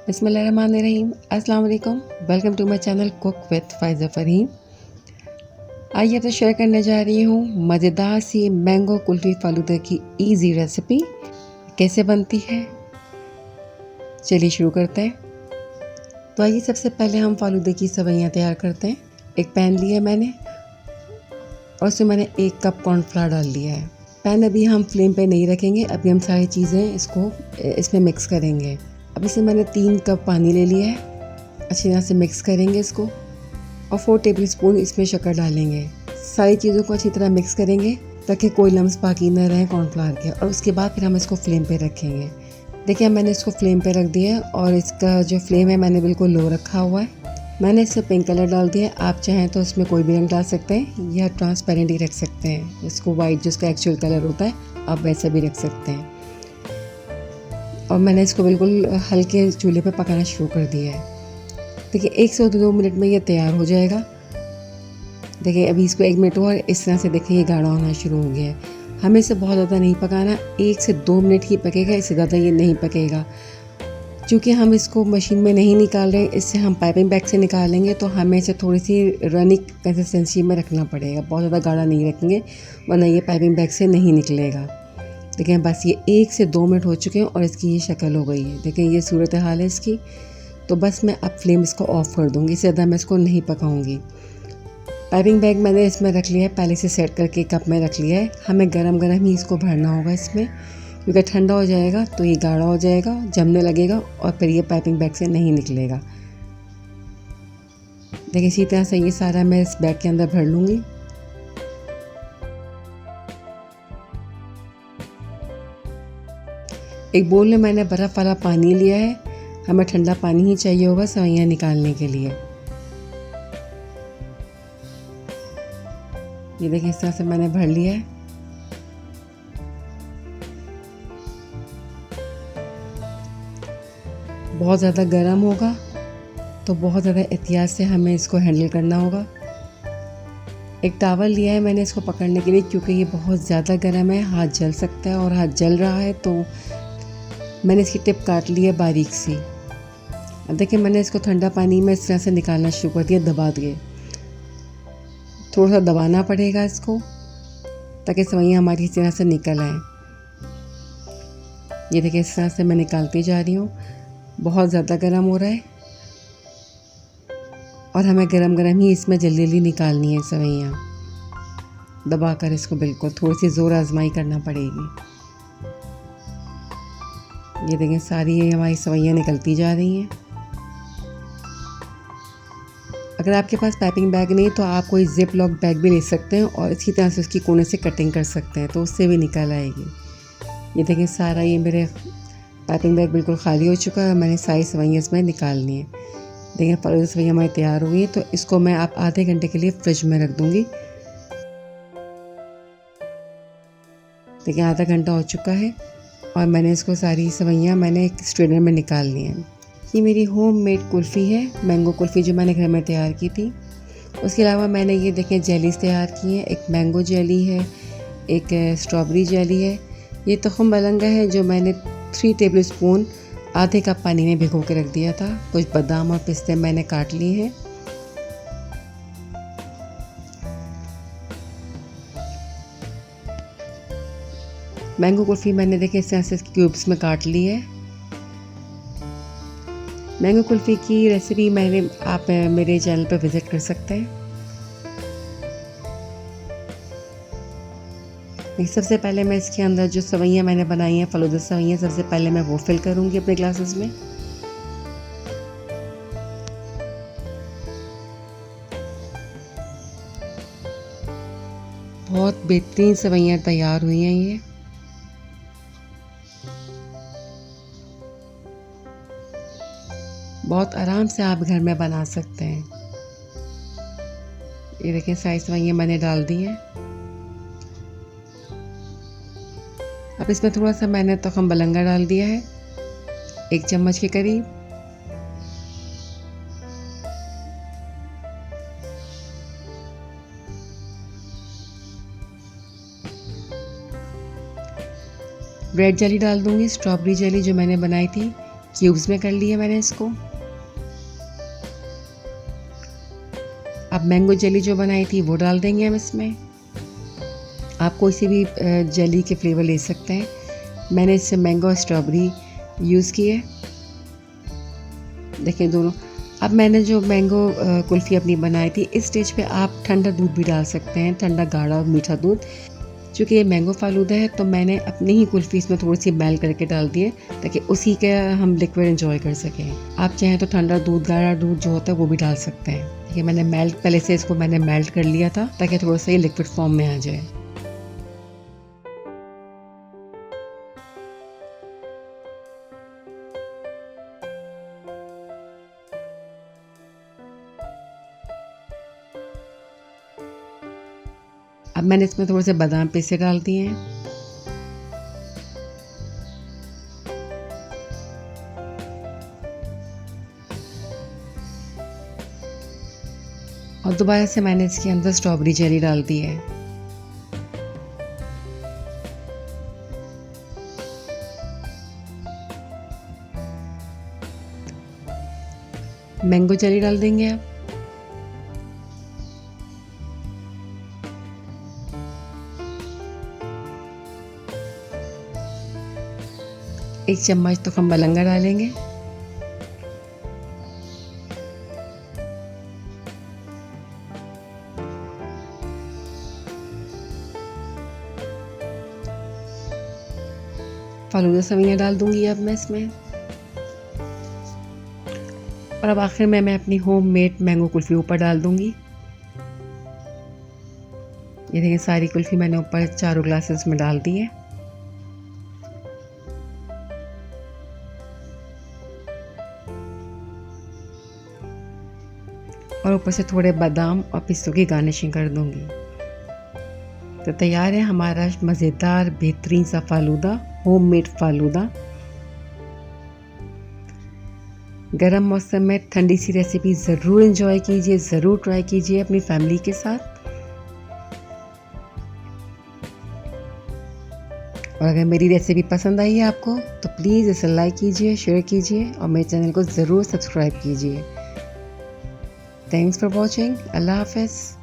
बिस्मिल्लाहिर्रहमानिर्रहीम। अस्सलाम वालेकुम। Welcome to my channel cook with Faiza Fareen. आइए अब तो शेयर करने जा रही हूँ मज़ेदार सी मैंगो कुल्फ़ी फ़ालूदा की ईज़ी रेसिपी कैसे बनती है। चलिए शुरू करते हैं। तो आइए सबसे पहले हम फ़ालूदा की सवैयाँ तैयार करते हैं। एक पैन लिया मैंने और उसमें मैंने 1 कप कॉर्नफ्लावर डाल लिया है। पैन अभी हम फ्लेम पे नहीं रखेंगे, अभी हम सारी चीज़ें इसमें मिक्स करेंगे। अब इसमें मैंने 3 कप पानी ले लिया है। अच्छी तरह से मिक्स करेंगे इसको और 4 टेबलस्पून इसमें शक्कर डालेंगे। सारी चीज़ों को अच्छी तरह मिक्स करेंगे ताकि कोई लम्स बाकी न रहे कॉर्नफ्लावर के। और उसके बाद फिर हम इसको फ्लेम पे रखेंगे। देखिए मैंने इसको फ्लेम पे रख दिया है और इसका जो फ्लेम है मैंने बिल्कुल लो रखा हुआ है। मैंने इसमें पिंक कलर डाल दिया है। आप चाहें तो इसमें कोई भी रंग डाल सकते हैं या ट्रांसपेरेंट ही रख सकते हैं। इसको वाइट जिसका एक्चुअल कलर होता है आप वैसा भी रख सकते हैं। और मैंने इसको बिल्कुल हल्के चूल्हे पे पकाना शुरू कर दिया है। देखिए 1 से 2 मिनट में ये तैयार हो जाएगा। देखिए अभी इसको 1 मिनट और इस तरह से देखिए ये गाढ़ा होना शुरू हो गया है। हमें इसे बहुत ज़्यादा नहीं पकाना, 1 से 2 मिनट ही पकेगा, इससे ज़्यादा ये नहीं पकेगा। क्योंकि हम इसको मशीन में नहीं निकाल रहे, इससे हम पाइपिंग बैग से निकालेंगे तो हमें इसे थोड़ी सी रनी कंसिस्टेंसी में रखना पड़ेगा। बहुत ज़्यादा गाढ़ा नहीं रखेंगे वरना ये पाइपिंग बैग से नहीं निकलेगा। देखिए बस ये 1 से 2 मिनट हो चुके हैं और इसकी ये शक्ल हो गई है। देखिए ये सूरत हाल है इसकी। तो बस मैं अब फ्लेम इसको ऑफ़ कर दूँगी, इससे ज़्यादा मैं इसको नहीं पकाऊँगी। पाइपिंग बैग मैंने इसमें रख लिया है, पहले से सेट करके कप में रख लिया है। हमें गरम गरम ही इसको भरना होगा इसमें, क्योंकि ठंडा हो जाएगा तो ये गाढ़ा हो जाएगा, जमने लगेगा और फिर ये पाइपिंग बैग से नहीं निकलेगा। देखिए इसी तरह से ये सारा मैं इस बैग के अंदर भर लूँगी। एक बोल में मैंने बर्फ़ वाला पानी लिया है। हमें ठंडा पानी ही चाहिए होगा सवैयाँ निकालने के लिए। ये देखिए इस तरह से मैंने भर लिया है। बहुत ज़्यादा गर्म होगा तो बहुत ज़्यादा एहतियात से हमें इसको हैंडल करना होगा। एक टॉवल लिया है मैंने इसको पकड़ने के लिए, क्योंकि ये बहुत ज़्यादा गर्म है, हाथ जल सकता है और हाथ जल रहा है तो मैंने इसकी टिप काट ली है बारीक सी। अब देखिए मैंने इसको ठंडा पानी में इस तरह से निकालना शुरू कर दिया, दबा दिए। थोड़ा सा दबाना पड़ेगा इसको ताकि सवैयाँ हमारी इस तरह से निकल आएँ। ये देखिए इस तरह से मैं निकालती जा रही हूँ। बहुत ज़्यादा गर्म हो रहा है और हमें गरम गरम ही इसमें जल्दी जल्दी निकालनी है सवैयाँ। दबाकर इसको बिल्कुल थोड़ी सी ज़ोर आजमाई करना पड़ेगी। ये देखें सारी हमारी सवैयाँ निकलती जा रही हैं। अगर आपके पास पाइपिंग बैग नहीं तो आप कोई जिप लॉक बैग भी ले सकते हैं और इसी तरह से उसकी कोने से कटिंग कर सकते हैं तो उससे भी निकल आएगी। ये देखें सारा ये मेरे पाइपिंग बैग बिल्कुल खाली हो चुका है। मैंने सारी सवैयाँ इसमें निकालनी है। देखिए फ़ालूदा सवैयाँ हमारी तैयार हो गई है तो इसको मैं आप आधे घंटे के लिए फ्रिज में रख दूँगी। देखिए आधा घंटा हो चुका है और मैंने इसको सारी सवैयाँ मैंने एक स्ट्रेनर में निकाल ली हैं। ये मेरी होममेड कुल्फ़ी है, मैंगो कुल्फ़ी जो मैंने घर में तैयार की थी। उसके अलावा मैंने ये देखें जेलीज़ तैयार की हैं। एक मैंगो जेली है, एक स्ट्रॉबेरी जेली है। ये तुख़्म मलंगा है जो मैंने 3 टेबलस्पून आधे कप पानी में भिगो के रख दिया था। कुछ बादाम और पिस्ते मैंने काट लिए हैं। मैंगो कुल्फ़ी मैंने देखे इस तरह से क्यूब्स में काट ली है। मैंगो कुल्फ़ी की रेसिपी आप मेरे चैनल पर विज़िट कर सकते हैं। सबसे पहले मैं इसके अंदर जो सवैयाँ मैंने बनाई हैं फ़ालूदा सवैयाँ, सबसे पहले मैं वो फिल करूँगी अपने ग्लासेस में। बहुत बेहतरीन सवैयाँ तैयार हुई हैं ये। बहुत आराम से आप घर में बना सकते हैं। ये देखिए सारी सवैयाँ मैंने डाल दी हैं। अब इसमें थोड़ा सा मैंने तुख़्म मलंगा डाल दिया है, 1 चम्मच के करीब। रेड जेली डाल दूँगी, स्ट्रॉबेरी जेली जो मैंने बनाई थी क्यूब्स में कर लिया मैंने इसको। अब मैंगो जेली जो बनाई थी वो डाल देंगे हम इसमें। आप कोई सी भी जेली के फ्लेवर ले सकते हैं। मैंने इससे मैंगो और स्ट्रॉबेरी यूज़ की है। देखिए दोनों। अब मैंने जो मैंगो कुल्फ़ी अपनी बनाई थी, इस स्टेज पे आप ठंडा दूध भी डाल सकते हैं, ठंडा गाढ़ा और मीठा दूध। चूँकि ये मैंगो फालूदा है तो मैंने अपनी ही कुल्फ़ी इसमें थोड़ी सी मेल्ट करके डाल दी है, ताकि उसी का हम लिक्विड एंजॉय कर सकें। आप चाहें तो ठंडा दूध, गाढ़ा दूध जो होता है वो भी डाल सकते हैं। देखिए मैंने पहले से इसको मैंने मेल्ट कर लिया था, ताकि थोड़ा सा ये लिक्विड फॉर्म में आ जाए। अब मैंने इसमें थोड़े से बादाम पीसे डाल दिए हैं। और दोबारा से मैंने इसके अंदर स्ट्रॉबेरी जेली डाल दी है। मैंगो जेली डाल देंगे आप। एक चम्मच तो हम मलंगा डालेंगे। फालूदा सवियां डाल दूंगी अब मैं इसमें। और अब आखिर में मैं अपनी होममेड मैंगो कुल्फ़ी ऊपर डाल दूंगी। ये देखिए सारी कुल्फ़ी मैंने ऊपर चारों ग्लासेस में डाल दी है। और ऊपर से थोड़े बादाम और पिस्तों की गार्निशिंग कर दूंगी। तो तैयार है हमारा मज़ेदार बेहतरीन सा फालूदा, होममेड फालूदा। गरम मौसम में ठंडी सी रेसिपी ज़रूर एंजॉय कीजिए, ज़रूर ट्राई कीजिए अपनी फैमिली के साथ। और अगर मेरी रेसिपी पसंद आई है आपको तो प्लीज़ इसे लाइक कीजिए, शेयर कीजिए और मेरे चैनल को ज़रूर सब्सक्राइब कीजिए। Thanks for watching. अल्लाह हाफ़िज़।